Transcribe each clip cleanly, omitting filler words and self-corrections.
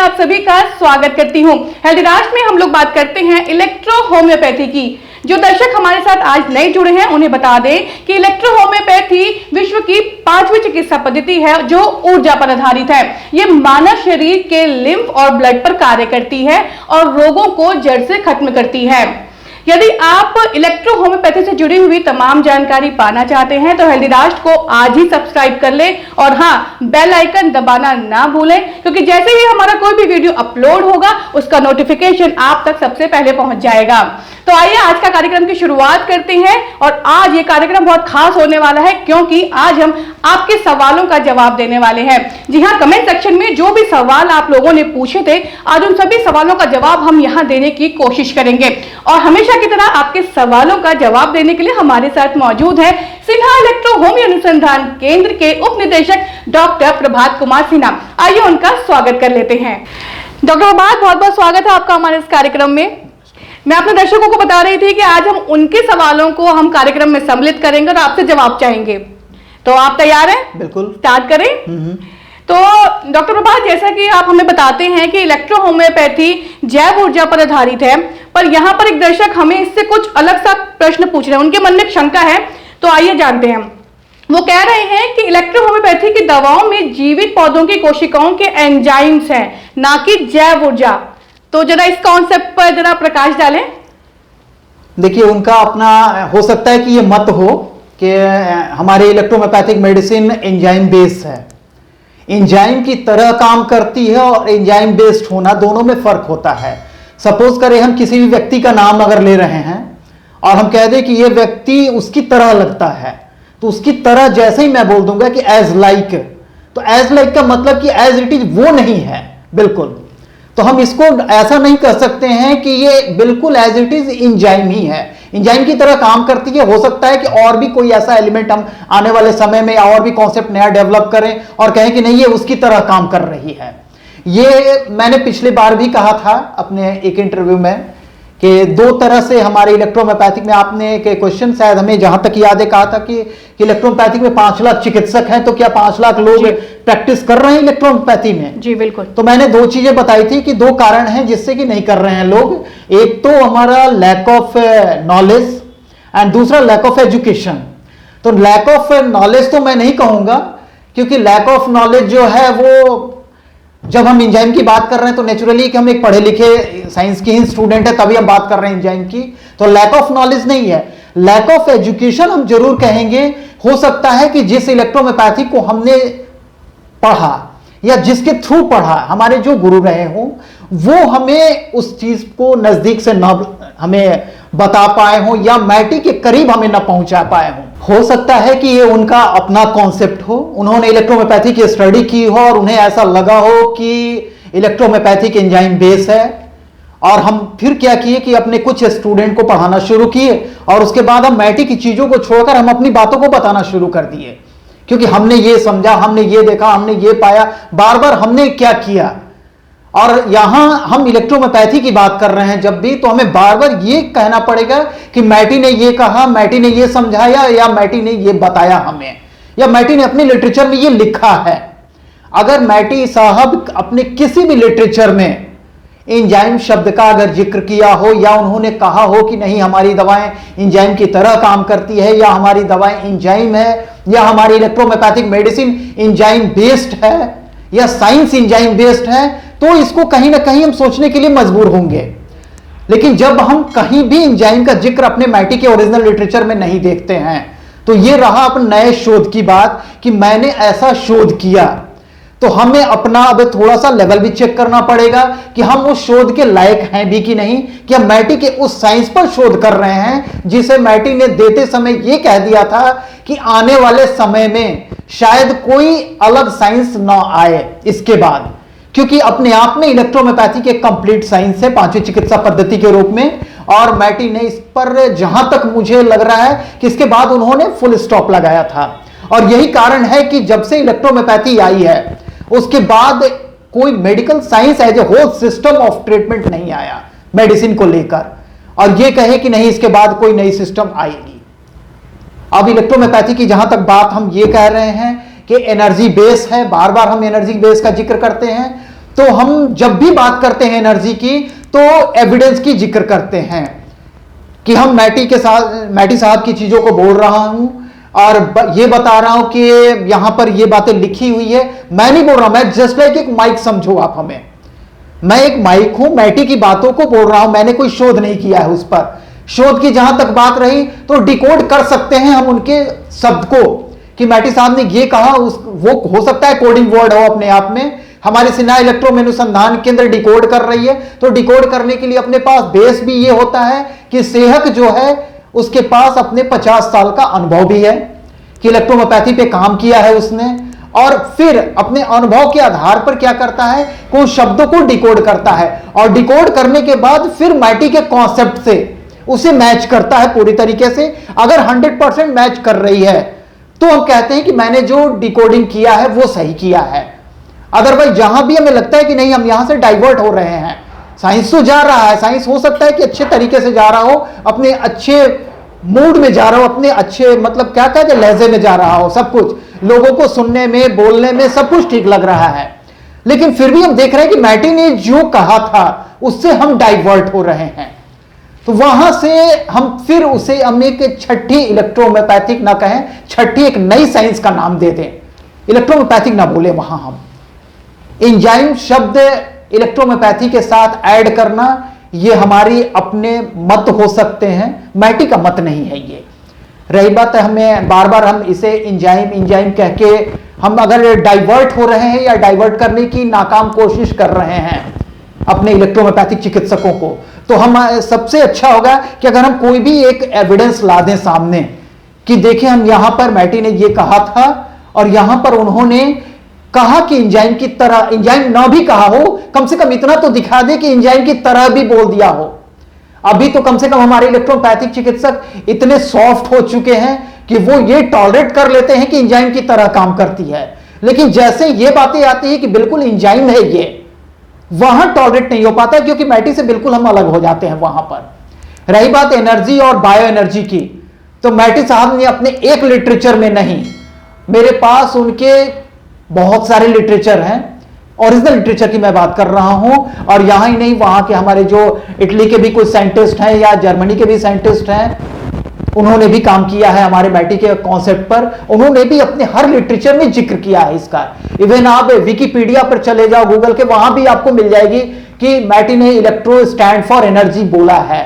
आप सभी का स्वागत करती हूँ। हेल्दी राष्ट्र में हम लोग बात करते हैं इलेक्ट्रो होम्योपैथी की। जो दर्शक हमारे साथ आज नए जुड़े हैं उन्हें बता दें कि इलेक्ट्रो होम्योपैथी विश्व की 5वीं चिकित्सा पद्धति है जो ऊर्जा पर आधारित है। ये मानव शरीर के लिम्फ और ब्लड पर कार्य करती है और रोगों को जड़ से खत्म करती है। यदि आप इलेक्ट्रो होम्योपैथी से जुड़ी हुई तमाम जानकारी पाना चाहते हैं तो हेल्दी राष्ट्र को आज ही सब्सक्राइब कर लें और हाँ, बेल आइकन दबाना ना भूलें, क्योंकि जैसे ही हमारा कोई भी वीडियो अपलोड होगा उसका नोटिफिकेशन आप तक सबसे पहले पहुंच जाएगा। तो आइए आज का कार्यक्रम की शुरुआत करते हैं। और आज ये कार्यक्रम बहुत खास होने वाला है क्योंकि आज हम आपके सवालों का जवाब देने वाले हैं। जी हाँ, कमेंट सेक्शन में जो भी सवाल आप लोगों ने पूछे थे आज उन सभी सवालों का जवाब हम यहाँ देने की कोशिश करेंगे। और हमेशा की तरह आपके सवालों का जवाब देने के लिए हमारे साथ मौजूद है सिन्हा इलेक्ट्रो होम्यो अनुसंधान केंद्र के उप निदेशक डॉक्टर प्रभात कुमार सिन्हा। आइए उनका स्वागत कर लेते हैं। डॉक्टर प्रभात, बहुत बहुत स्वागत है आपका हमारे इस कार्यक्रम में। मैं अपने दर्शकों को बता रही थी कि आज हम उनके सवालों को हम कार्यक्रम में सम्मिलित करेंगे और आपसे जवाब चाहेंगे। तो आप तैयार हैं? बिल्कुल, स्टार्ट करें। तो डॉक्टर प्रभात, जैसा कि आप हमें बताते हैं कि इलेक्ट्रो होम्योपैथी जैव ऊर्जा पर आधारित है, पर यहाँ पर एक दर्शक हमें इससे कुछ अलग सा प्रश्न पूछ रहे हैं। उनके मन में एक शंका है, तो आइए जानते हैं। वो कह रहे हैं कि इलेक्ट्रो होम्योपैथी की दवाओं में जीवित पौधों की कोशिकाओं के एंजाइम्स हैं, ना कि जैव ऊर्जा। तो जरा इस कॉन्सेप्ट पर जरा प्रकाश डालें। देखिए, उनका अपना हो सकता है कि ये मत हो कि हमारे इलेक्ट्रोहोम्योपैथिक मेडिसिन एंजाइम बेस्ड है, एंजाइम की तरह काम करती है और एंजाइम बेस्ड होना दोनों में फर्क होता है। सपोज करें हम किसी भी व्यक्ति का नाम अगर ले रहे हैं और हम कह दें कि ये व्यक्ति उसकी तरह लगता है, तो उसकी तरह जैसे ही मैं बोल दूंगा कि एज लाइक, तो एज लाइक का मतलब कि एज इट इज वो नहीं है बिल्कुल। तो हम इसको ऐसा नहीं कर सकते हैं कि ये बिल्कुल एज इट इज एंजाइम ही है, एंजाइम की तरह काम करती है। हो सकता है कि और भी कोई ऐसा एलिमेंट हम आने वाले समय में और भी कॉन्सेप्ट नया डेवलप करें और कहें कि नहीं ये उसकी तरह काम कर रही है। ये मैंने पिछली बार भी कहा था अपने एक इंटरव्यू में कि दो तरह से हमारे इलेक्ट्रोहोम्योपैथिक में, आपने एक क्वेश्चन शायद हमें जहां तक याद है कहा था कि इलेक्ट्रोहोम्योपैथिक में 5 लाख चिकित्सक हैं, तो क्या 5 लाख लोग प्रैक्टिस कर रहे हैं इलेक्ट्रोहोम्योपैथी में? जी बिल्कुल। तो मैंने 2 चीजें बताई थी कि 2 कारण हैं जिससे कि नहीं कर रहे हैं लोग। एक तो हमारा लैक ऑफ नॉलेज एंड दूसरा लैक ऑफ एजुकेशन। तो लैक ऑफ नॉलेज तो मैं नहीं कहूंगा, क्योंकि लैक ऑफ नॉलेज जो है वो, जब हम एंजाइम की बात कर रहे हैं तो नेचुरली कि हम एक पढ़े लिखे साइंस के ही स्टूडेंट है तभी हम बात कर रहे हैं एंजाइम की, तो लैक ऑफ नॉलेज नहीं है। लैक ऑफ एजुकेशन हम जरूर कहेंगे। हो सकता है कि जिस इलेक्ट्रोहोम्योपैथी को हमने पढ़ा या जिसके थ्रू पढ़ा, हमारे जो गुरु रहे हों, वो हमें उस चीज को नजदीक से न हमें बता पाए हों या मैटी के करीब हमें न पहुंचा पाए हों। हो सकता है कि ये उनका अपना कॉन्सेप्ट हो, उन्होंने इलेक्ट्रोहोम्योपैथी की स्टडी की हो और उन्हें ऐसा लगा हो कि इलेक्ट्रोहोम्योपैथिक एंजाइम बेस है, और हम फिर क्या किए कि अपने कुछ स्टूडेंट को पढ़ाना शुरू किए और उसके बाद हम मैटी की चीजों को छोड़कर हम अपनी बातों को बताना शुरू कर दिए, क्योंकि हमने ये समझा, हमने ये देखा, हमने ये पाया, बार बार हमने क्या किया। और यहां हम इलेक्ट्रोहोम्योपैथी की बात कर रहे हैं जब भी, तो हमें बार बार ये कहना पड़ेगा कि मैटी ने ये कहा, मैटी ने ये समझाया, या मैटी ने ये बताया हमें, या मैटी ने अपने लिटरेचर में ये लिखा है। अगर मैटी साहब अपने किसी भी लिटरेचर में एंजाइम शब्द का अगर जिक्र किया हो या उन्होंने कहा हो कि नहीं हमारी दवाएं एंजाइम की तरह काम करती है, या हमारी दवाएं एंजाइम है, या हमारी इलेक्ट्रोहोम्योपैथिक मेडिसिन एंजाइम बेस्ड है, या साइंस एंजाइम बेस्ड है, तो इसको कहीं ना कहीं हम सोचने के लिए मजबूर होंगे। लेकिन जब हम कहीं भी एंजाइम का जिक्र अपने मैटी के ओरिजिनल लिटरेचर में नहीं देखते हैं, तो ये रहा अपने नए शोध की बात कि मैंने ऐसा शोध किया, तो हमें अपना अब थोड़ा सा लेवल भी चेक करना पड़ेगा कि हम उस शोध के लायक हैं भी कि नहीं, कि हम मैटी के उस साइंस पर शोध कर रहे हैं जिसे मैटी ने देते समय यह कह दिया था कि आने वाले समय में शायद कोई अलग साइंस ना आए इसके बाद, क्योंकि अपने आप में इलेक्ट्रोहोम्योपैथी एक कंप्लीट साइंस है 5वीं चिकित्सा पद्धति के रूप में। और मैटी ने इस पर, जहां तक मुझे लग रहा है कि इसके बाद उन्होंने फुल स्टॉप लगाया था। और यही कारण है कि जब से इलेक्ट्रोहोम्योपैथी आई है उसके बाद कोई medical science as a whole system of treatment नहीं आया मेडिसिन को लेकर, और यह कहे कि नहीं इसके बाद कोई नई सिस्टम आएगी। अब इलेक्ट्रोहोम्योपैथी की जहां तक बात हम ये कह रहे हैं कि एनर्जी बेस है, बार बार हम एनर्जी बेस का जिक्र करते हैं, तो हम जब भी बात करते हैं एनर्जी की तो एविडेंस की जिक्र करते हैं कि हम मैटी साहब की चीजों को बोल रहा हूं और ये बता रहा हूं कि यहां पर ये बातें लिखी हुई है। मैं नहीं बोल रहा हूं, मैं जस्ट लाइक एक माइक समझो आप हमें, मैं एक माइक हूं, मैटी की बातों को बोल रहा हूं, मैंने कोई शोध नहीं किया है उस पर। शोध की जहां तक बात रही तो डिकोड कर सकते हैं हम उनके शब्द को कि मैटी साहब ने ये कहा, वो हो सकता है कोडिंग वर्ड हो अपने आप में। हमारी सिन्हा इलेक्ट्रो अनुसंधान केंद्र डिकोड कर रही है, तो डिकोड करने के लिए अपने पास बेस भी ये होता है कि सेहक जो है उसके पास अपने 50 साल का अनुभव भी है कि इलेक्ट्रोमोपैथी पे काम किया है उसने, और फिर अपने अनुभव के आधार पर क्या करता है, कुछ शब्दों को डिकोड करता है और डिकोड करने के बाद फिर मैटी के कॉन्सेप्ट से उसे मैच करता है पूरी तरीके से। अगर 100% मैच कर रही है तो हम कहते हैं कि मैंने जो डिकोडिंग किया है वो सही किया है। अदरवाइज जहां भी हमें लगता है कि नहीं हम यहां से डाइवर्ट हो रहे हैं, साइंस तो जा रहा है, साइंस हो सकता है कि अच्छे तरीके से जा रहा हो, अपने अच्छे मूड में जा रहा हो, अपने अच्छे मतलब क्या कहते हैं लहजे में जा रहा हो, सब कुछ लोगों को सुनने में बोलने में सब कुछ ठीक लग रहा है, लेकिन फिर भी हम देख रहे हैं कि मैटी ने जो कहा था उससे हम डाइवर्ट हो रहे हैं। तो वहां से हम फिर उसे हम एक छठी इलेक्ट्रोमोपैथिक ना कहें, छठी एक नई साइंस का नाम दे दें, इलेक्ट्रोमोपैथिक ना बोले, वहां हम एंजाइम शब्द इलेक्ट्रोमोपैथी के साथ ऐड करना ये हमारी अपने मत हो सकते हैं, मैटी का मत नहीं है ये। रही बात है हमें बार बार हम इसे इंजाइम कह के हम अगर डाइवर्ट हो रहे हैं या डाइवर्ट करने की नाकाम कोशिश कर रहे हैं अपने इलेक्ट्रोमोपैथिक चिकित्सकों को, तो हम सबसे अच्छा होगा कि अगर हम कोई भी एक एविडेंस ला दें सामने कि देखिए हम यहां पर मैटी ने ये कहा था और यहां पर उन्होंने कहा कि इंजाइम की तरह, इंजाइम ना भी कहा हो, कम से कम इतना तो दिखा दे कि इंजाइम की तरह भी बोल दिया हो। अभी तो कम से कम हमारे इलेक्ट्रोपैथिक चिकित्सक इतने सॉफ्ट हो चुके हैं कि वो ये टॉलरेट कर लेते हैं कि इंजाइम की तरह काम करती है, लेकिन जैसे ये बातें आती है कि बिल्कुल इंजाइम है ये, वहां टॉलरेट नहीं हो पाता क्योंकि मैटी से बिल्कुल हम अलग हो जाते हैं वहां पर। रही बात एनर्जी और बायो एनर्जी की, तो मैटी साहब ने अपने एक लिटरेचर में नहीं, मेरे पास उनके बहुत सारे लिटरेचर हैं, ओरिजिनल लिटरेचर की मैं बात कर रहा हूं, और यहां ही नहीं वहां के हमारे जो इटली के भी कुछ साइंटिस्ट हैं या जर्मनी के भी साइंटिस्ट हैं, उन्होंने भी काम किया है हमारे मैटी के कॉन्सेप्ट पर, उन्होंने भी अपने हर लिटरेचर में जिक्र किया है इसका। इवन आप विकिपीडिया पर चले जाओ गूगल के, वहां भी आपको मिल जाएगी कि मैटी ने इलेक्ट्रो स्टैंड फॉर एनर्जी बोला है।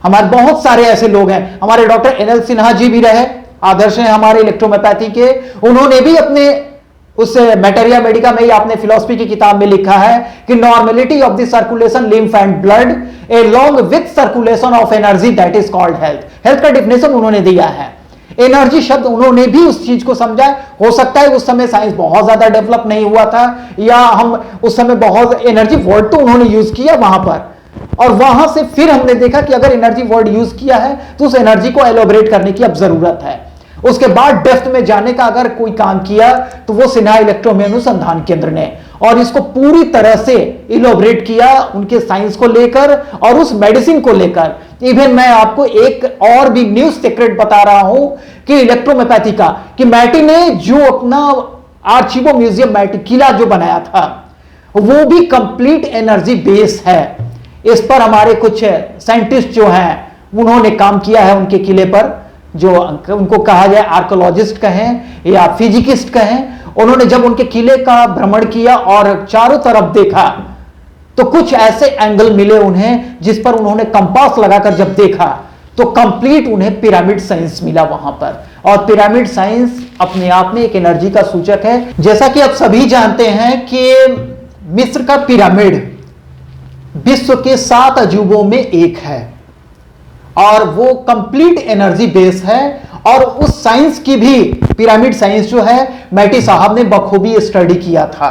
हमारे बहुत सारे ऐसे लोग हैं, हमारे डॉक्टर एनएल सिन्हा जी भी रहे, आदर्श हैं हमारे इलेक्ट्रोमोपैथी के, उन्होंने भी अपने उस मैटेरिया मेडिका में ही आपने फिलॉसफी की किताब में लिखा है कि normality of the circulation lymph and blood along with circulation of energy that is called health. Health का डिफिनेशन उन्होंने दिया है, एनर्जी शब्द उन्होंने भी उस चीज को समझा। हो सकता है उस समय साइंस बहुत ज्यादा डेवलप नहीं हुआ था, या हम उस समय बहुत एनर्जी वर्ड तो उन्होंने यूज किया वहां पर, और वहां से फिर हमने देखा कि अगर एनर्जी वर्ड यूज किया है तो उस एनर्जी को एलोबरेट करने की अब जरूरत है। उसके बाद डेप्थ में जाने का अगर कोई काम किया तो वो सिन्हा इलेक्ट्रो अनुसंधान केंद्र ने, और इसको पूरी तरह से इलोबरेट किया उनके साइंस को लेकर और उस मेडिसिन को लेकर। इवन मैं आपको एक और भी न्यूज सीक्रेट बता रहा हूं कि इलेक्ट्रोमोपैथी का, कि मैटी ने जो अपना आर्चिवो म्यूजियम मैटी किला जो बनाया था वो भी कंप्लीट एनर्जी बेस है। इस पर हमारे कुछ साइंटिस्ट जो हैं उन्होंने काम किया है उनके किले पर, जो उनको कहा जाए आर्कोलॉजिस्ट कहें या फिजिकिस्ट कहें। उन्होंने जब उनके किले का भ्रमण किया और चारों तरफ देखा तो कुछ ऐसे एंगल मिले उन्हें जिस पर उन्होंने कंपास लगाकर जब देखा तो कंप्लीट उन्हें पिरामिड साइंस मिला वहां पर। और पिरामिड साइंस अपने आप में एक एनर्जी का सूचक है। जैसा कि आप सभी जानते हैं कि मिस्र का पिरामिड विश्व के 7 अजूबों में एक है और वो कंप्लीट एनर्जी बेस है। और उस साइंस की भी, पिरामिड साइंस जो है, मैटी साहब ने बखूबी स्टडी किया था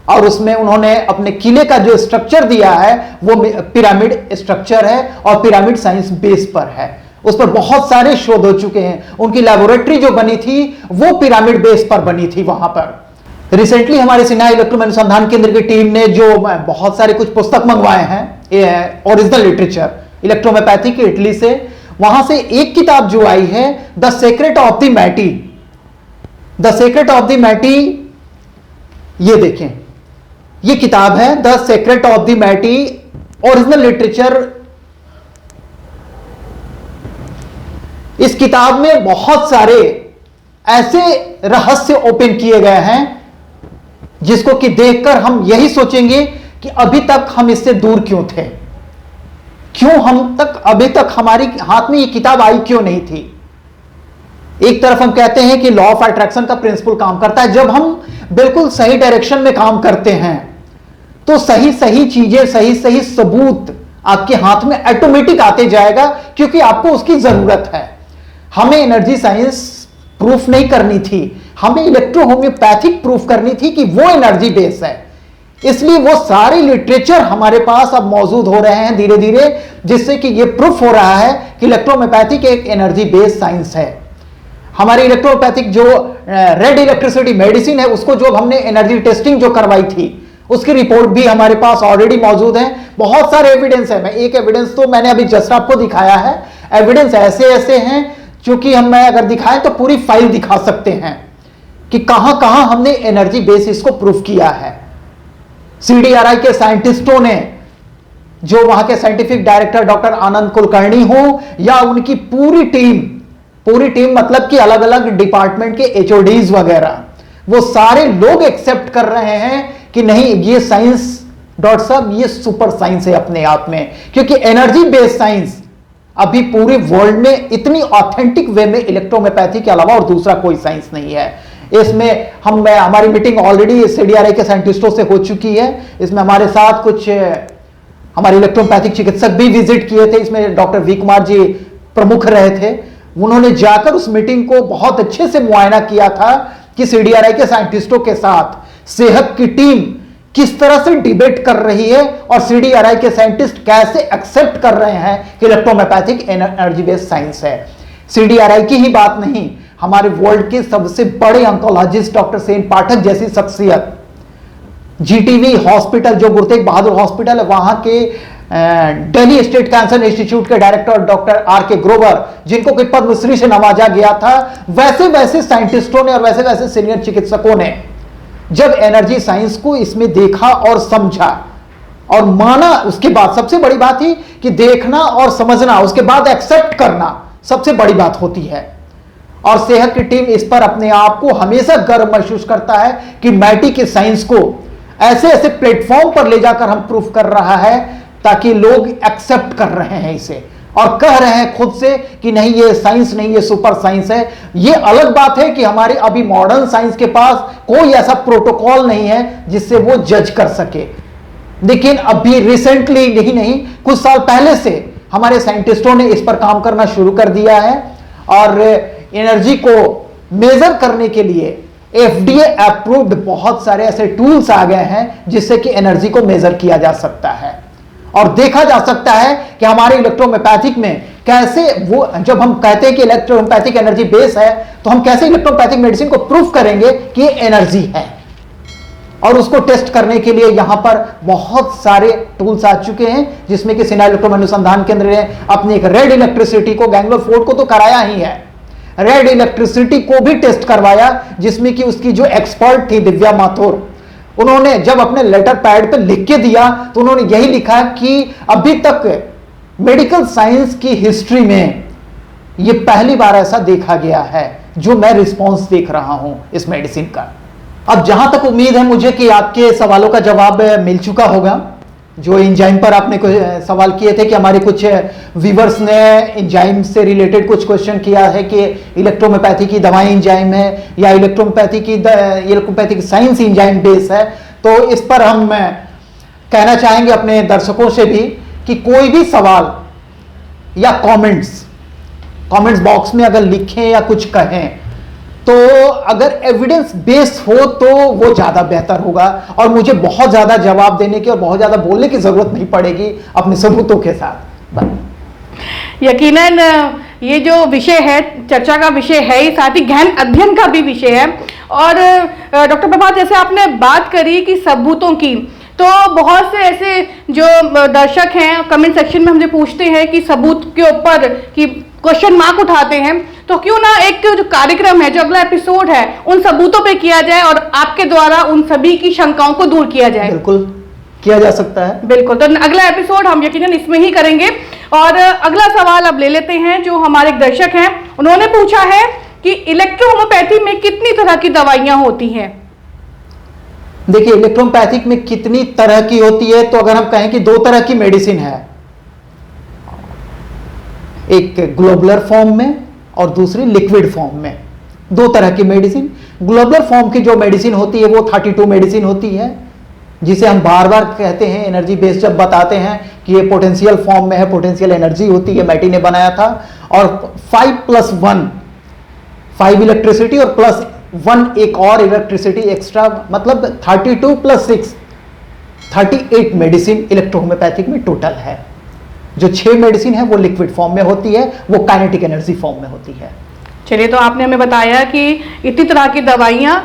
और उसमें उन्होंने अपने किले का जो स्ट्रक्चर दिया है वो पिरामिड स्ट्रक्चर है और पिरामिड साइंस बेस पर है। उस पर बहुत सारे शोध हो चुके हैं। उनकी लेबोरेटरी जो बनी थी वो पिरामिड बेस पर बनी थी वहां पर। रिसेंटली हमारे सिन्हा इलेक्ट्रो अनुसंधान केंद्र की टीम ने जो बहुत सारे कुछ पुस्तक मंगवाए हैं ओरिजिनल लिटरेचर इलेक्ट्रोमोपैथी की इटली से, वहां से एक किताब जो आई है the secret of the Mattei. The secret of the Mattei, ये देखें, ये किताब है the secret of the Mattei, original literature. इस किताब में बहुत सारे ऐसे रहस्य ओपन किए गए हैं जिसको कि देखकर हम यही सोचेंगे कि अभी तक हम इससे दूर क्यों थे, क्यों अभी तक हमारे हाथ में ये किताब आई क्यों नहीं थी। एक तरफ हम कहते हैं कि लॉ ऑफ अट्रैक्शन का प्रिंसिपल काम करता है। जब हम बिल्कुल सही डायरेक्शन में काम करते हैं तो सही सही चीजें, सही सही सबूत आपके हाथ में ऑटोमेटिक आते जाएगा, क्योंकि आपको उसकी जरूरत है। हमें एनर्जी साइंस प्रूफ नहीं करनी थी, हमें इलेक्ट्रो होम्योपैथिक प्रूफ करनी थी कि वो एनर्जी बेस है। इसलिए वो सारे लिटरेचर हमारे पास अब मौजूद हो रहे हैं धीरे धीरे, जिससे कि ये प्रूफ हो रहा है कि इलेक्ट्रोहोम्योपैथिक एक एनर्जी बेस्ड साइंस है। हमारी इलेक्ट्रोपैथिक जो रेड इलेक्ट्रिसिटी मेडिसिन है, उसको जो हमने एनर्जी टेस्टिंग जो करवाई थी, उसकी रिपोर्ट भी हमारे पास ऑलरेडी मौजूद है। बहुत सारे एविडेंस है, मैं एक एविडेंस तो मैंने अभी जस्ट आपको दिखाया है। एविडेंस ऐसे ऐसे हैं क्योंकि मैं अगर दिखाएं तो पूरी फाइल दिखा सकते हैं कि कहां कहां हमने एनर्जी बेसिस को प्रूफ किया है। CDRI के साइंटिस्टों ने, जो वहां के scientific director doctor Anand Kulkarni हो या उनकी पूरी टीम मतलब कि अलग अलग डिपार्टमेंट के HODs वगैरह, वो सारे लोग एक्सेप्ट कर रहे हैं कि नहीं, ये साइंस डॉक्टर साहब ये सुपर साइंस है अपने आप में, क्योंकि एनर्जी बेस्ड साइंस अभी पूरे वर्ल्ड में इतनी ऑथेंटिक वे में इलेक्ट्रोहोम्योपैथी के अलावा और दूसरा कोई साइंस नहीं है। इसमें हमारी मीटिंग ऑलरेडी CDRI के साइंटिस्टों से हो चुकी है। इसमें हमारे साथ कुछ हमारे इलेक्ट्रोपैथिक चिकित्सक भी विजिट किए थे। इसमें डॉक्टर वी कुमार जी प्रमुख रहे थे। उन्होंने जाकर उस मीटिंग को बहुत अच्छे से मुआयना किया था कि CDRI के साइंटिस्टों के साथ सेहत की टीम किस तरह से डिबेट कर रही है और CDRI के साइंटिस्ट कैसे एक्सेप्ट कर रहे हैं कि इलेक्ट्रोहोम्योपैथिक एनर्जी बेस्ड साइंस है। CDRI की ही बात नहीं, हमारे वर्ल्ड के सबसे बड़े ऑन्कोलॉजिस्ट डॉक्टर सेन पाठक जैसी शख्सियत, GTV हॉस्पिटल जो गुरु तेग बहादुर हॉस्पिटल है, वहां के दिल्ली स्टेट कैंसर इंस्टीट्यूट के डायरेक्टर डॉक्टर RK ग्रोवर, जिनको कि पद्मश्री से नवाजा गया था, वैसे वैसे साइंटिस्टों ने और वैसे वैसे सीनियर चिकित्सकों ने जब एनर्जी साइंस को इसमें देखा और समझा और माना, उसके बाद सबसे बड़ी बात ही कि देखना और समझना, उसके बाद एक्सेप्ट करना सबसे बड़ी बात होती है। और सेहत की टीम इस पर अपने आप को हमेशा गर्व महसूस करता है कि मैटी के साइंस को ऐसे ऐसे प्लेटफॉर्म पर ले जाकर हम प्रूफ कर रहा है ताकि लोग एक्सेप्ट कर रहे हैं इसे और कह रहे हैं खुद से कि नहीं, ये साइंस नहीं, ये सुपर साइंस है। ये अलग बात है कि हमारे अभी मॉडर्न साइंस के पास कोई ऐसा प्रोटोकॉल नहीं है जिससे वो जज कर सके, लेकिन अभी रिसेंटली नहीं कुछ साल पहले से हमारे साइंटिस्टों ने इस पर काम करना शुरू कर दिया है और एनर्जी को मेजर करने के लिए FDA अप्रूव्ड बहुत सारे ऐसे टूल्स आ गए हैं जिससे कि एनर्जी को मेजर किया जा सकता है और देखा जा सकता है कि हमारे इलेक्ट्रोहोम्योपैथिक में कैसे वो, जब हम कहते हैं कि इलेक्ट्रोहोम्योपैथिक एनर्जी बेस है, तो हम कैसे इलेक्ट्रोपैथिक मेडिसिन को प्रूफ करेंगे कि ये एनर्जी है। और उसको टेस्ट करने के लिए यहां पर बहुत सारे टूल्स आ चुके हैं, जिसमें कि सेना इलेक्ट्रो अनुसंधान केंद्र ने अपनी एक रेड इलेक्ट्रिसिटी को, गैंगलोर फोर्ट को तो कराया ही है, रेड इलेक्ट्रिसिटी को भी टेस्ट करवाया, जिसमें कि उसकी जो एक्सपर्ट थी दिव्या माथुर, उन्होंने जब अपने लेटर पैड पे लिख के दिया तो उन्होंने यही लिखा कि अभी तक मेडिकल साइंस की हिस्ट्री में ये पहली बार ऐसा देखा गया है जो मैं रिस्पॉन्स देख रहा हूं इस मेडिसिन का। अब जहां तक उम्मीद है मुझे कि आपके सवालों का जवाब मिल चुका होगा। जो एंजाइम पर आपने कुछ सवाल किए थे कि हमारे कुछ व्यूवर्स ने एंजाइम से रिलेटेड कुछ क्वेश्चन किया है कि इलेक्ट्रोहोम्योपैथी की दवाएं एंजाइम है या इलेक्ट्रोपैथिक साइंस एंजाइम बेस है, तो इस पर हम कहना चाहेंगे अपने दर्शकों से भी कि कोई भी सवाल या कमेंट्स बॉक्स में अगर लिखें या कुछ कहें तो अगर एविडेंस बेस्ड हो तो वो ज्यादा बेहतर होगा और मुझे बहुत ज्यादा जवाब देने की और बहुत ज्यादा बोलने की जरूरत नहीं पड़ेगी अपने सबूतों के साथ। यकीनन ये जो विषय है, चर्चा का विषय है, साथ ही गहन अध्ययन का भी विषय है। और डॉक्टर प्रभात, जैसे आपने बात करी कि सबूतों की, तो बहुत से ऐसे जो दर्शक हैं कमेंट सेक्शन में हमसे पूछते हैं कि सबूत के ऊपर कि क्वेश्चन मार्क उठाते हैं, तो क्यों ना एक जो कार्यक्रम है, जो अगला एपिसोड है, उन सबूतों पे किया जाए और आपके द्वारा उन सभी की शंकाओं को दूर किया जाए। बिल्कुल किया जा सकता है। बिल्कुल, तो अगला एपिसोड हम यकीनन इसमें ही करेंगे। और अगला सवाल अब ले लेते हैं, जो हमारे एक दर्शक हैं, उन्होंने पूछा है कि इलेक्ट्रो होम्योपैथी में कितनी तरह की दवाइयां होती हैं? देखिए, इलेक्ट्रोपैथिक में कितनी तरह की होती है, तो अगर हम कहें कि दो तरह की मेडिसिन है, एक ग्लोबुलर फॉर्म में और दूसरी लिक्विड फॉर्म में। दो तरह की मेडिसिन। ग्लोबुलर फॉर्म की जो मेडिसिन होती है वो 32 मेडिसिन होती है, जिसे हम बार बार कहते हैं एनर्जी बेस्ड, जब बताते हैं कि ये पोटेंशियल फॉर्म में है, पोटेंशियल एनर्जी होती है, मैटी ने बनाया था। और 5+1, 5 इलेक्ट्रिसिटी और +1 एक और इलेक्ट्रिसिटी एक्स्ट्रा, मतलब 32 + 6 38 मेडिसिन इलेक्ट्रोहोम्योपैथिक में टोटल है। जो 6 मेडिसिन है वो लिक्विड फॉर्म में होती है, वो काइनेटिक एनर्जी फॉर्म में होती है। चलिए, तो आपने हमें बताया कि इतनी तरह की दवाइयां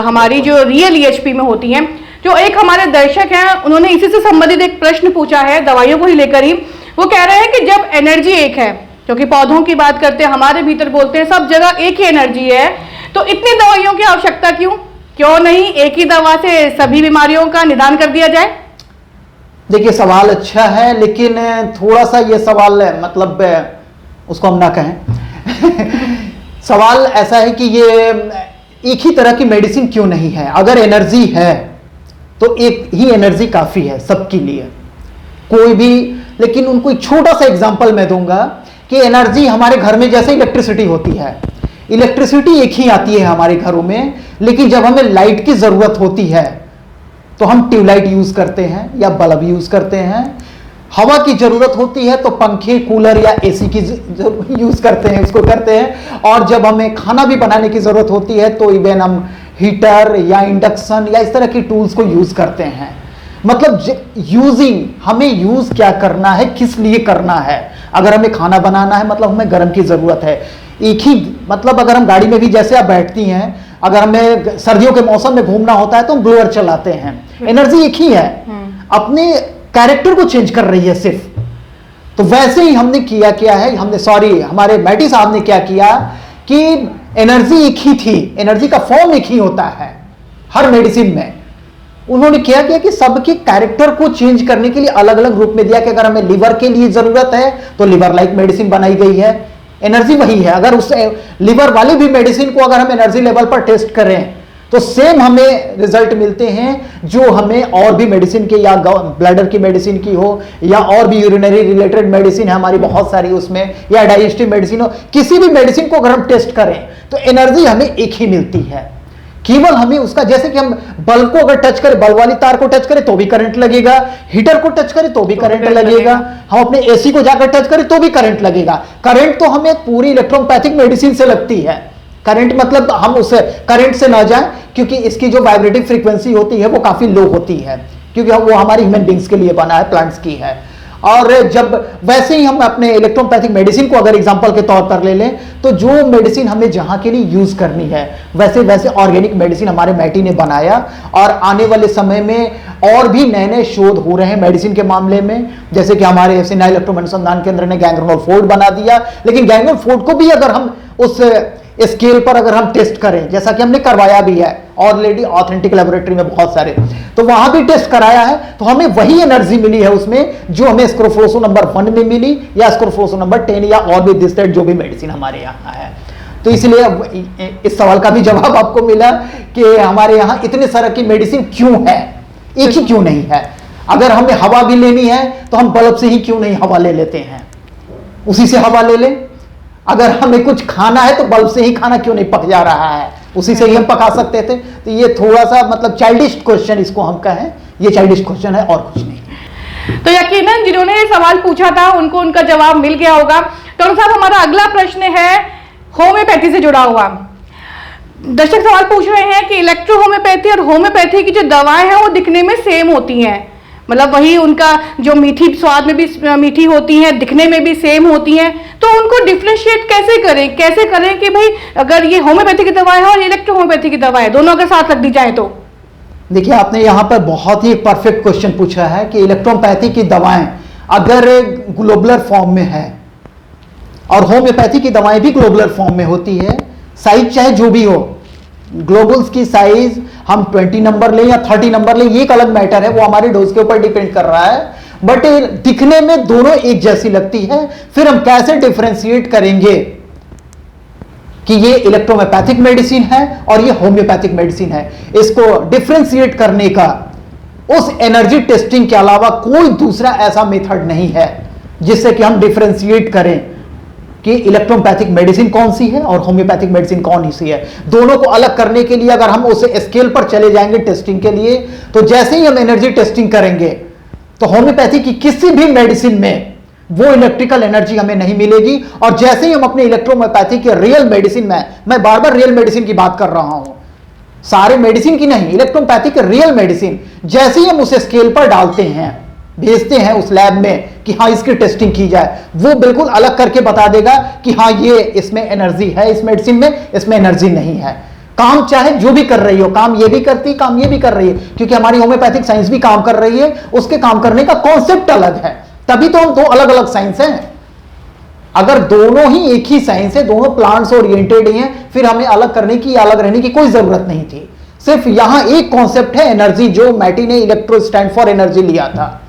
हमारी जो रियल EHP में होती हैं। जो एक हमारे दर्शक हैं, उन्होंने इसी से संबंधित एक प्रश्न पूछा है, दवाइयों को ही लेकर ही। वो कह रहे हैं कि जब एनर्जी एक है, क्योंकि पौधों की बात करते हैं, हमारे भीतर बोलते हैं, सब जगह एक ही एनर्जी है, तो इतनी दवाइयों की आवश्यकता क्यों? क्यों नहीं एक ही दवा से सभी बीमारियों का निदान कर दिया जाए? देखिए, सवाल अच्छा है, लेकिन थोड़ा सा ये सवाल मतलब उसको हम ना कहें सवाल ऐसा है कि ये एक ही तरह की मेडिसिन क्यों नहीं है? अगर एनर्जी है तो एक ही एनर्जी काफी है सबके लिए, कोई भी। लेकिन उनको एक छोटा सा एग्जांपल मैं दूंगा कि एनर्जी हमारे घर में जैसे इलेक्ट्रिसिटी होती है, इलेक्ट्रिसिटी एक ही आती है हमारे घरों में, लेकिन जब हमें लाइट की जरूरत होती है तो हम ट्यूबलाइट यूज करते हैं या बल्ब यूज करते हैं। हवा की जरूरत होती है तो पंखे, कूलर या एसी की यूज करते हैं, उसको करते हैं। और जब हमें खाना भी बनाने की जरूरत होती है तो इवन हम हीटर या इंडक्शन या इस तरह की टूल्स को यूज करते हैं। मतलब यूजिंग, हमें यूज क्या करना है, किस लिए करना है। अगर हमें खाना बनाना है मतलब हमें गर्म की जरूरत है। एक ही मतलब अगर हम गाड़ी में भी जैसे आप बैठती हैं, अगर हमें सर्दियों के मौसम में घूमना होता है तो हम ब्लोअर चलाते हैं, एनर्जी एक ही है, अपने कैरेक्टर को चेंज कर रही है सिर्फ। तो वैसे ही हमने क्या है, हमारे मैटी साहब ने क्या किया कि एनर्जी एक ही थी, एनर्जी का फॉर्म एक ही होता है हर मेडिसिन में। उन्होंने क्या किया कि सबके कैरेक्टर को चेंज करने के लिए अलग अलग रूप में दिया कि अगर हमें लिवर के लिए जरूरत है तो लिवर लाइक मेडिसिन बनाई गई है, एनर्जी वही है। अगर उस लिवर वाली भी मेडिसिन को अगर हम एनर्जी लेवल पर टेस्ट करें तो सेम हमें रिजल्ट मिलते हैं जो हमें और भी मेडिसिन के, या ब्लडर की मेडिसिन की हो, या और भी यूरिनरी रिलेटेड मेडिसिन है हमारी बहुत सारी उसमें, या डाइजेस्टिव मेडिसिन हो, किसी भी मेडिसिन को अगर हम टेस्ट करें तो एनर्जी हमें एक ही मिलती है। केवल हमें उसका, जैसे कि हम बल्ब को अगर टच करें, बल्ब वाली तार को टच करें तो भी करंट लगेगा, हीटर को टच करें तो भी करंट लगेगा, हम अपने एसी को जाकर टच करें तो भी करंट लगेगा। करंट तो हमें पूरी इलेक्ट्रोपैथिक मेडिसिन से लगती है। करंट मतलब हम उस करंट से ना जाएं, क्योंकि इसकी जो वाइब्रेटिव फ्रीक्वेंसी होती है वो काफी लो होती है, क्योंकि वो हमारी ह्यूमन बींग्स के लिए बना है, प्लांट्स की है। और जब वैसे ही हम अपने इलेक्ट्रोपैथिक मेडिसिन को अगर एग्जांपल के तौर पर ले लें तो जो मेडिसिन हमें जहां के लिए यूज करनी है वैसे वैसे ऑर्गेनिक मेडिसिन हमारे मैटी ने बनाया। और आने वाले समय में और भी नए नए शोध हो रहे हैं मेडिसिन के मामले में, जैसे कि हमारे सेना इलेक्ट्रो अनुसंधान केंद्र ने गैंग्रेनोल फोर्ड बना दिया। लेकिन गैंग्रेनोल फोर्ड को भी अगर हम उस स्केल पर अगर हम टेस्ट करें, जैसा कि हमने करवाया भी है ऑलरेडी ऑथेंटिक लेबोरेटरी में बहुत सारे, तो वहां भी टेस्ट कराया है, तो हमें वही एनर्जी मिली है उसमें जो हमें स्क्रोफोसो नंबर 1 में मिली, या स्क्रोफोसो नंबर 10, या और भी दिस दैट जो भी मेडिसिन हमारे यहाँ है। तो इसलिए इस सवाल का भी जवाब आपको मिला कि हमारे यहाँ इतने सारे की मेडिसिन क्यों है, एक ही क्यों नहीं है। अगर हमें हवा भी लेनी है तो हम बल्ब से ही क्यों नहीं हवा ले लेते हैं, उसी से हवा ले लें। अगर हमें कुछ खाना है तो बल्ब से ही खाना क्यों नहीं पक जा रहा है, उसी से ही हम पका सकते थे। तो ये थोड़ा सा मतलब चाइल्डिश क्वेश्चन इसको हम कहें, ये चाइल्डिश क्वेश्चन है और कुछ नहीं। तो यकीनन जिन्होंने ये सवाल पूछा था उनको उनका जवाब मिल गया होगा। तो साहब, हमारा अगला प्रश्न है होम्योपैथी से जुड़ा हुआ। दर्शक सवाल पूछ रहे हैं कि इलेक्ट्रो होम्योपैथी और होम्योपैथी की जो दवाएं हैं वो दिखने में सेम होती हैं, मतलब वही उनका जो मीठी स्वाद में भी मीठी होती हैं, दिखने में भी सेम होती हैं, तो उनको डिफ्रेंशिएट कैसे करें कि भाई अगर ये होम्योपैथी की दवा है और इलेक्ट्रो होम्योपैथी की दवा है, दोनों अगर साथ रख दी जाए तो? देखिए, आपने यहाँ पर बहुत ही परफेक्ट क्वेश्चन पूछा है कि इलेक्ट्रोपैथी की दवाएं अगर ग्लोबुलर फॉर्म में है, और होम्योपैथी की दवाएं भी ग्लोबुलर फॉर्म में होती है। साइज चाहे जो भी हो, ग्लोबुल्स की साइज हम 20 नंबर लें या 30 नंबर लें, ये एक अलग मैटर है, वो हमारे डोज के ऊपर डिपेंड कर रहा है, बट दिखने में दोनों एक जैसी लगती है। फिर हम कैसे डिफरेंशिएट करेंगे कि ये इलेक्ट्रोमैथेटिक मेडिसिन है और ये होम्योपैथिक मेडिसिन है, इसको डिफरेंशिएट करने का उस एनर्जी टेस्टिंग के अलावा कोई दूसरा ऐसा मेथड नहीं है जिससे कि हम डिफरेंशिएट करें कि इलेक्ट्रोपैथिक मेडिसिन कौन सी है और होम्योपैथिक मेडिसिन कौन सी है। दोनों को अलग करने के लिए अगर हम उस स्केल पर चले जाएंगे टेस्टिंग के लिए, तो जैसे ही हम एनर्जी टेस्टिंग करेंगे तो होम्योपैथी की किसी भी मेडिसिन में वो इलेक्ट्रिकल एनर्जी हमें नहीं मिलेगी, और जैसे ही हम अपने इलेक्ट्रोमैथी के रियल मेडिसिन में, मैं बार बार रियल मेडिसिन की बात कर रहा हूं, सारे मेडिसिन की नहीं, इलेक्ट्रोपैथी के रियल मेडिसिन जैसे ही हम उसे स्केल पर डालते हैं, भेजते हैं उस लैब में कि हाँ इसकी टेस्टिंग की जाए, वो बिल्कुल अलग करके बता देगा कि हाँ ये इसमें एनर्जी है, इस मेडिसिन में इसमें एनर्जी नहीं है। काम चाहे जो भी कर रही हो, काम ये भी करती, काम ये भी कर रही है, क्योंकि हमारी होम्योपैथिक साइंस भी काम कर रही है, उसके काम करने का कॉन्सेप्ट अलग है, तभी तो हम दो अलग अलग साइंस हैं। अगर दोनों ही एक ही साइंस है, दोनों प्लांट्स ओरिएंटेड ही हैं, फिर हमें अलग करने की, अलग रहने की कोई जरूरत नहीं थी। सिर्फ यहां एक कॉन्सेप्ट है एनर्जी, जो मैटी ने इलेक्ट्रो स्टैंड फॉर एनर्जी लिया था।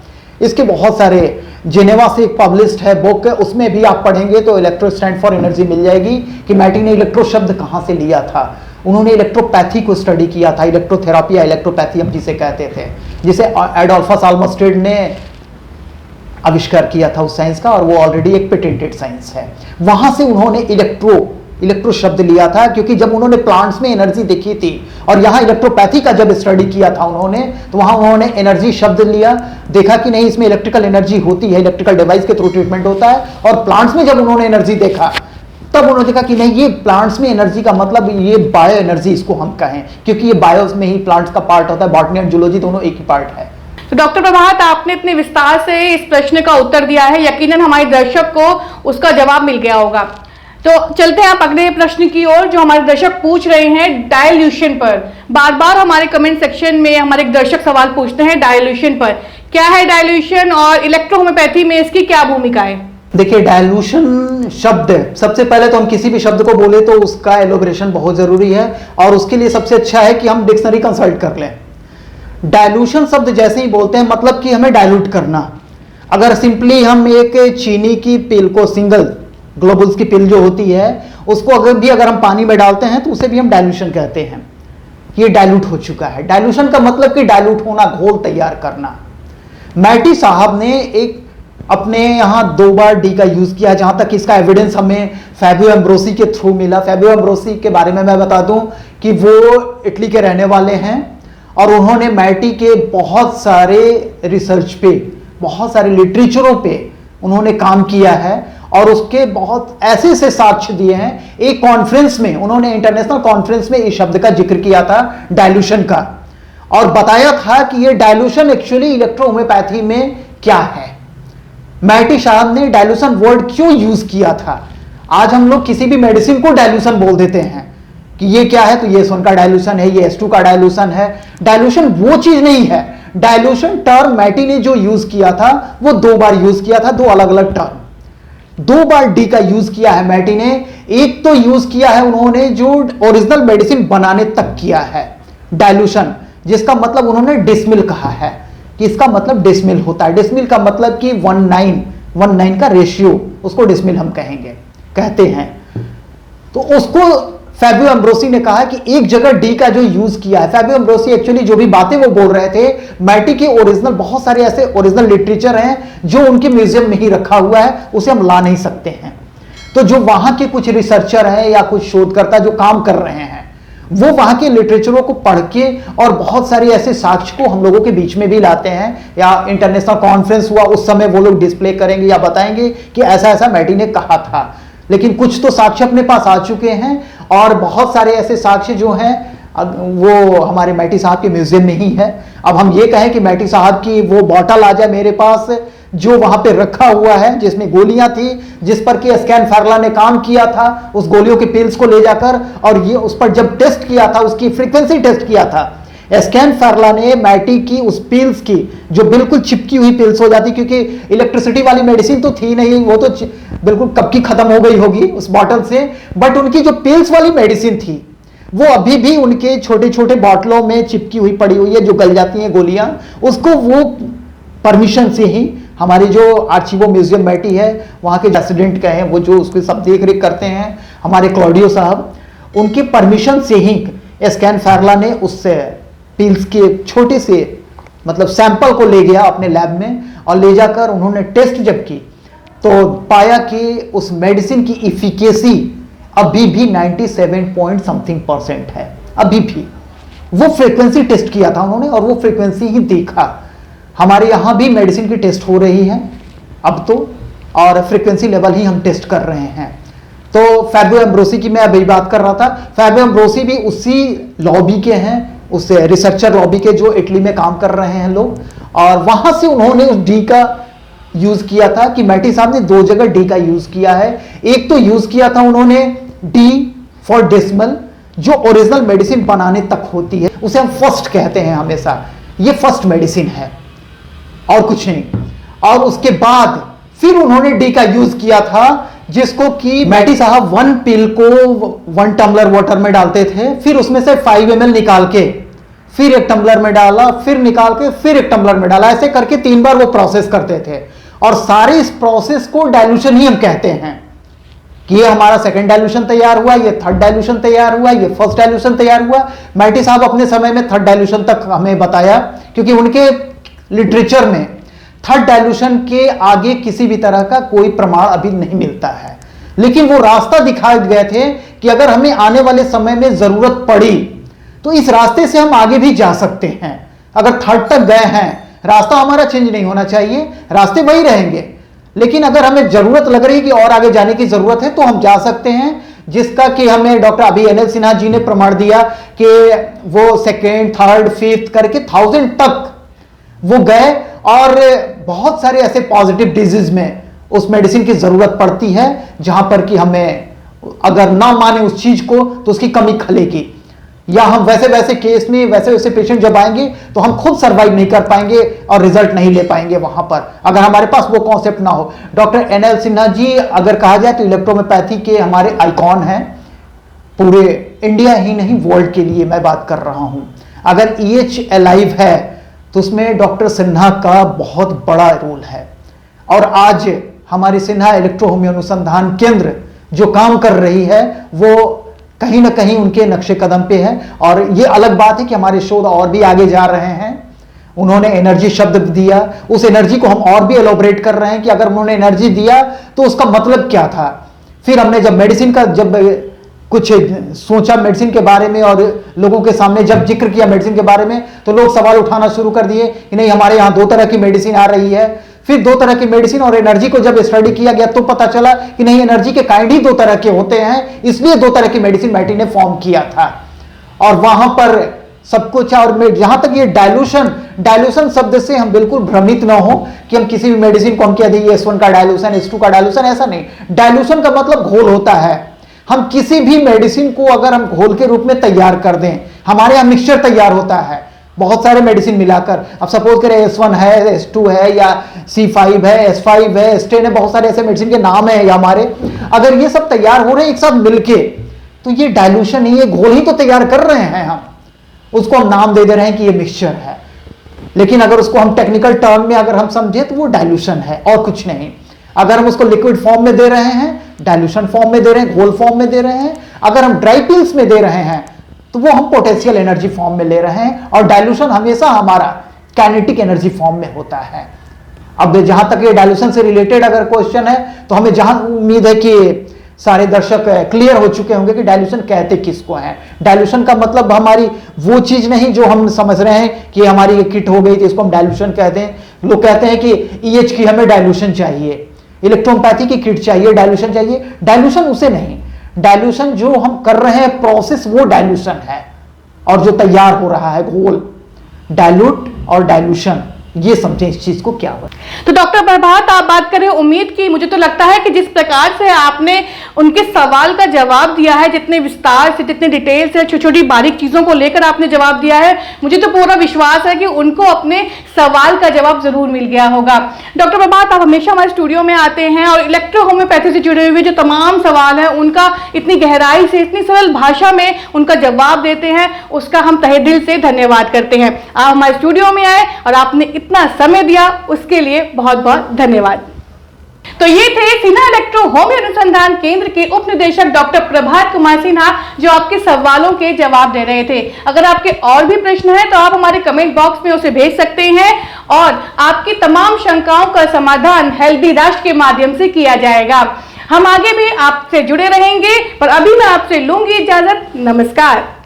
इसके बहुत सारे, जेनेवा से एक पब्लिश्ड है बुक, उसमें भी आप पढ़ेंगे तो इलेक्ट्रो स्टैंड फॉर एनर्जी मिल जाएगी कि मैटी ने इलेक्ट्रो शब्द कहां से लिया था। उन्होंने इलेक्ट्रोपैथी को स्टडी किया था, इलेक्ट्रोथेरापी या इलेक्ट्रोपैथी हम जिसे कहते थे, जिसे एडोल्फस आल्मस्टेड ने आविष्कार किया था उस साइंस का, और वो ऑलरेडी एक पेटेंटेड साइंस है। वहां से उन्होंने इलेक्ट्रो शब्द लिया था, क्योंकि जब उन्होंने प्लांट्स में एनर्जी देखी थी और यहाँ इलेक्ट्रोपैथी का जब स्टडी किया था उन्होंने, तो वहां उन्होंने एनर्जी शब्द लिया, देखा कि नहीं इसमें इलेक्ट्रिकल एनर्जी होती है, इलेक्ट्रिकल डिवाइस के थ्रू ट्रीटमेंट होता है। और प्लांट्स में जब उन्होंने एनर्जी देखा, तब उन्होंने देखा कि नहीं, ये प्लांट्स में एनर्जी का मतलब ये बायो एनर्जी इसको हम कहें, क्योंकि ये बायोस में ही प्लांट्स का पार्ट होता है, बॉटनी एंड जूलॉजी दोनों एक ही पार्ट है। तो डॉक्टर प्रभात, आपने इतने विस्तार से इस प्रश्न का उत्तर दिया है, यकीनन हमारे दर्शक को उसका जवाब मिल गया होगा। तो चलते हैं आप अगले प्रश्न की ओर, जो हमारे दर्शक पूछ रहे हैं डायल्यूशन पर। बार बार हमारे कमेंट सेक्शन में हमारे दर्शक सवाल पूछते हैं डायल्यूशन पर। क्या है डायल्यूशन और इलेक्ट्रोहोम्योपैथी में इसकी क्या भूमिका है? देखिए, डायल्यूशन शब्द, सबसे पहले तो हम किसी भी शब्द को बोले तो उसका एलोबरेशन बहुत जरूरी है, और उसके लिए सबसे अच्छा है कि हम डिक्शनरी कंसल्ट कर लें। डायल्यूशन शब्द जैसे ही बोलते हैं, मतलब कि हमें डायल्यूट करना। अगर सिंपली हम एक चीनी की पिल को, सिंगल ग्लोबुल्स की पिल जो होती है, उसको अगर हम पानी में डालते हैं तो उसे भी हम डायल्यूशन कहते हैं। ये डायल्यूट हो चुका है। डायल्यूशन का मतलब कि डायल्यूट होना, घोल तैयार करना। मैटी साहब ने एक अपने यहां 2 बार डी का यूज किया, जहां तक इसका एविडेंस हमें फैबियो एम्ब्रोसी के थ्रू मिला। फैबियो एम्ब्रोसी के बारे में मैं बता दूं कि वो इटली के रहने वाले हैं, और उन्होंने मैटी के बहुत सारे रिसर्च पे, बहुत सारे लिटरेचरों पे उन्होंने काम किया है, और उसके बहुत ऐसे से साक्ष्य दिए हैं। एक कॉन्फ्रेंस में उन्होंने, इंटरनेशनल कॉन्फ्रेंस में इस शब्द का जिक्र किया था, डायल्यूशन का, और बताया था कि ये डायल्यूशन एक्चुअली इलेक्ट्रोहोम्योपैथी में क्या है। मैटी साहब ने डायल्यूशन वर्ड क्यों यूज किया था? आज हम लोग किसी भी मेडिसिन को डायल्यूशन बोल देते हैं कि ये क्या है, तो ये S1 का डायल्यूशन है, ये S2 का डायल्यूशन है। डायल्यूशन वो चीज नहीं है। डायल्यूशन टर्म मैटी ने जो यूज किया था वो 2 बार यूज किया था, 2 अलग अलग टर्म। 2 बार डी का यूज किया है मैटी ने। एक तो यूज किया है उन्होंने जो ओरिजिनल मेडिसिन बनाने तक किया है, डायल्यूशन, जिसका मतलब उन्होंने डिसमिल कहा है, कि इसका मतलब डिसमिल होता है। डिसमिल का मतलब कि 1:9 का रेशियो, उसको डिसमिल हम कहते हैं। तो उसको फैबियो एम्ब्रोसी ने कहा कि एक जगह डी का जो यूज किया है, फैबियो एम्ब्रोसी एक्चुअली जो भी बातें वो बोल रहे थे, मैटी के ओरिजिनल, बहुत सारे ऐसे ओरिजिनल लिटरेचर हैं जो उनके म्यूजियम में ही रखा हुआ है, उसे हम ला नहीं सकते हैं। तो जो वहां के कुछ रिसर्चर हैं या कुछ शोधकर्ता जो काम कर रहे हैं, वो वहां के लिटरेचरों को पढ़ के और बहुत सारे ऐसे साक्ष्य को हम लोगों के बीच में भी लाते हैं, या इंटरनेशनल कॉन्फ्रेंस हुआ उस समय वो लोग डिस्प्ले करेंगे या बताएंगे कि ऐसा ऐसा मैटी ने कहा था। लेकिन कुछ तो साक्ष्य अपने पास आ चुके हैं, और बहुत सारे ऐसे साक्ष्य जो हैं वो हमारे मैटी साहब के म्यूजियम में ही है। अब हम ये कहें कि मैटी साहब की वो बॉटल आ जाए मेरे पास जो वहां पे रखा हुआ है, जिसमें गोलियां थी, जिस पर कि स्कैन फार्ला ने काम किया था, उस गोलियों के पिल्स को ले जाकर, और ये उस पर जब टेस्ट किया था, उसकी फ्रीक्वेंसी टेस्ट किया था, स्कैन फार्ला ने मैटी की उस पिल्स की, जो बिल्कुल चिपकी हुई पिल्स हो जाती, क्योंकि इलेक्ट्रिसिटी वाली मेडिसिन तो थी नहीं, वो तो बिल्कुल कब की खत्म हो गई होगी उस बॉटल से, बट उनकी जो पिल्स वाली मेडिसिन थी वो अभी भी उनके छोटे छोटे बॉटलों में चिपकी हुई पड़ी हुई है, जो गल जाती हैं गोलियां। उसको वो परमिशन से ही हमारी जो आर्चिवो म्यूजियम बैठी है वहाँ के रेसिडेंट का है, वो जो उसकी सब देख रेख करते हैं हमारे क्लॉडियो साहब, उनके परमिशन से ही एस्कैन फैरला ने उस पिल्स के छोटे से मतलब सैंपल को ले गया अपने लैब में, और ले जाकर उन्होंने टेस्ट जब की तो पाया कि उस मेडिसिन की इफिकेसी अभी भी 97 पॉइंट समथिंग % है। अभी भी वो फ्रीक्वेंसी टेस्ट किया था उन्होंने और वो फ्रीक्वेंसी ही देखा। हमारे यहाँ भी मेडिसिन की टेस्ट हो रही है अब तो, और फ्रीक्वेंसी लेवल ही हम टेस्ट कर रहे हैं। तो फैबियो एम्ब्रोसी की मैं अभी बात कर रहा था, फैबियो एम्ब्रोसी भी उसी लॉबी के हैं, उस रिसर्चर लॉबी के जो इटली में काम कर रहे हैं लोग, और वहां से उन्होंने उस डी का यूज किया था कि मैटी साहब ने 2 जगह डी का यूज किया है। एक तो यूज किया था उन्होंने डी फॉर डेसिमल, जो ओरिजिनल मेडिसिन बनाने तक होती है, उसे हम फर्स्ट कहते हैं हमेशा, ये फर्स्ट मेडिसिन है और कुछ नहीं। और उसके बाद फिर उन्होंने डी का यूज किया था, जिसको कि मैटी साहब 1 पिल को 1 टम्बलर वाटर में डालते थे, फिर उसमें से 5 ml निकाल के फिर 1 टम्बलर में डाला, फिर निकाल के फिर 1 टम्बलर में डाला, ऐसे करके 3 बार वो प्रोसेस करते थे। और सारे इस प्रोसेस को डाइल्यूशन ही हम कहते हैं कि ये हमारा सेकंड डाइल्यूशन तैयार हुआ, ये थर्ड डाइल्यूशन तैयार हुआ, ये फर्स्ट डाइल्यूशन तैयार हुआ। मैटी साहब अपने समय में थर्ड डाइल्यूशन तक हमें बताया, क्योंकि उनके लिटरेचर में थर्ड डाइल्यूशन के आगे किसी भी तरह का कोई प्रमाण अभी नहीं मिलता है, लेकिन वो रास्ता दिखाए गए थे कि अगर हमें आने वाले समय में जरूरत पड़ी तो इस रास्ते से हम आगे भी जा सकते हैं। अगर थर्ड तक गए हैं, रास्ता हमारा चेंज नहीं होना चाहिए, रास्ते वही रहेंगे, लेकिन अगर हमें जरूरत लग रही है कि और आगे जाने की जरूरत है तो हम जा सकते हैं, जिसका कि हमें डॉक्टर अभी NL सिन्हा जी ने प्रमाण दिया कि वो सेकेंड, थर्ड, फिफ्थ करके 1000 तक वो गए। और बहुत सारे ऐसे पॉजिटिव डिजीज में उस मेडिसिन की जरूरत पड़ती है जहां पर कि हमें अगर ना माने उस चीज को तो उसकी कमी खलेगी, या हम वैसे वैसे केस में वैसे वैसे पेशेंट जब आएंगे तो हम खुद सर्वाइव नहीं कर पाएंगे और रिजल्ट नहीं ले पाएंगे वहां पर, अगर हमारे पास वो कॉन्सेप्ट ना हो। डॉक्टर NL सिन्हा जी अगर कहा जाए तो इलेक्ट्रोहोम्योपैथी के हमारे आइकॉन हैं, पूरे इंडिया ही नहीं वर्ल्ड के लिए मैं बात कर रहा हूं। अगर EH अलाइव है तो उसमें डॉक्टर सिन्हा का बहुत बड़ा रोल है, और आज हमारी सिन्हा इलेक्ट्रोहोमियो अनुसंधान केंद्र जो काम कर रही है वो कहीं ना कहीं उनके नक्शे कदम पे है। और ये अलग बात है कि हमारे शोध और भी आगे जा रहे हैं। उन्होंने एनर्जी शब्द दिया, उस एनर्जी को हम और भी एलोबरेट कर रहे हैं कि अगर उन्होंने एनर्जी दिया तो उसका मतलब क्या था। फिर हमने जब मेडिसिन का जब कुछ सोचा मेडिसिन के बारे में और लोगों के सामने जब जिक्र किया मेडिसिन के बारे में, तो लोग सवाल उठाना शुरू कर दिए कि नहीं हमारे यहाँ 2 तरह की मेडिसिन आ रही है। फिर 2 तरह की मेडिसिन और एनर्जी को जब स्टडी किया गया तो पता चला कि नहीं, एनर्जी के काइंड ही 2 तरह के होते हैं, इसलिए 2 तरह की मेडिसिन मैटी ने फॉर्म किया था। और वहां पर सब कुछ, और जहां तक ये डायलूशन शब्द से हम बिल्कुल भ्रमित ना हो कि हम किसी भी मेडिसिन को हम कह दें S1 का डायलूशन, S2 का डायलूशन, ऐसा नहीं। डायलूशन का मतलब घोल होता है। हम किसी भी मेडिसिन को अगर हम घोल के रूप में तैयार कर दें, हमारे यहाँ मिक्सचर तैयार होता है बहुत सारे मेडिसिन मिलाकर। अब सपोज करें S1 है, S2 है, या C5 है, S5 है, S10 है, बहुत सारे ऐसे मेडिसिन के नाम है या हमारे, अगर ये सब तैयार हो रहे हैं एक साथ मिलके तो ये डायलूशन ही, ये घोल ही तो तैयार कर रहे हैं हम, उसको हम नाम दे रहे हैं कि ये मिक्सचर है। लेकिन अगर उसको हम टेक्निकल टर्म में अगर हम समझे तो वो डायलूशन है और कुछ नहीं। अगर हम उसको लिक्विड फॉर्म में दे रहे हैं, डायलूशन फॉर्म में दे रहे हैं, घोल फॉर्म में दे रहे हैं, अगर हम ड्राई पिल्स में दे रहे हैं तो वो हम पोटेंशियल एनर्जी फॉर्म में ले रहे हैं, और डायलूशन हमेशा हमारा काइनेटिक एनर्जी फॉर्म में होता है। अब जहां तक ये डायलूशन से रिलेटेड अगर क्वेश्चन है तो हमें जहां उम्मीद है कि सारे दर्शक क्लियर हो चुके होंगे कि डायलूशन कहते किसको है। डायलूशन का मतलब हमारी वो चीज नहीं जो हम समझ रहे हैं कि हमारी ये किट हो गई तो इसको हम डायलूशन कहते हैं। लोग कहते हैं कि EH की हमें डायलूशन चाहिए, इलेक्ट्रोहोम्योपैथी की किट चाहिए, डायलूशन चाहिए। डायलूशन उसे नहीं, डायलूशन जो हम कर रहे हैं प्रोसेस वो डायलूशन है, और जो तैयार हो रहा है घोल, डायलूट और डायलूशन, ये समझें इस चीज को क्या हुआ। तो डॉक्टर प्रभात आप बात करें उम्मीद की, मुझे तो लगता है कि जिस प्रकार से आपने उनके सवाल का जवाब दिया है, जितने विस्तार से, जितने डिटेल से, छोटी छोटी बारीक चीजों को लेकर आपने जवाब दिया है, मुझे तो पूरा विश्वास है कि उनको अपने सवाल का जवाब जरूर मिल गया होगा। डॉक्टर प्रभात, आप हमेशा हमारे स्टूडियो में आते हैं और इलेक्ट्रो होम्योपैथी से जुड़े हुए जो तमाम सवाल हैं उनका इतनी गहराई से, इतनी सरल भाषा में उनका जवाब देते हैं, उसका हम तहे दिल से धन्यवाद करते हैं। आप हमारे स्टूडियो में आए और आपने इतना समय दिया, उसके लिए बहुत बहुत धन्यवाद। तो ये थे सिन्हा इलेक्ट्रो होम्यो अनुसंधान केंद्र के उप निदेशक डॉक्टर प्रभात कुमार सिन्हा, जो आपके सवालों के जवाब दे रहे थे। अगर आपके और भी प्रश्न हैं तो आप हमारे कमेंट बॉक्स में उसे भेज सकते हैं और आपकी तमाम शंकाओं का समाधान हेल्दी राष्ट्र के माध्यम से किया जाएगा। हम आगे भी आपसे जुड़े रहेंगे, पर अभी मैं आपसे लूंगी इजाजत। नमस्कार।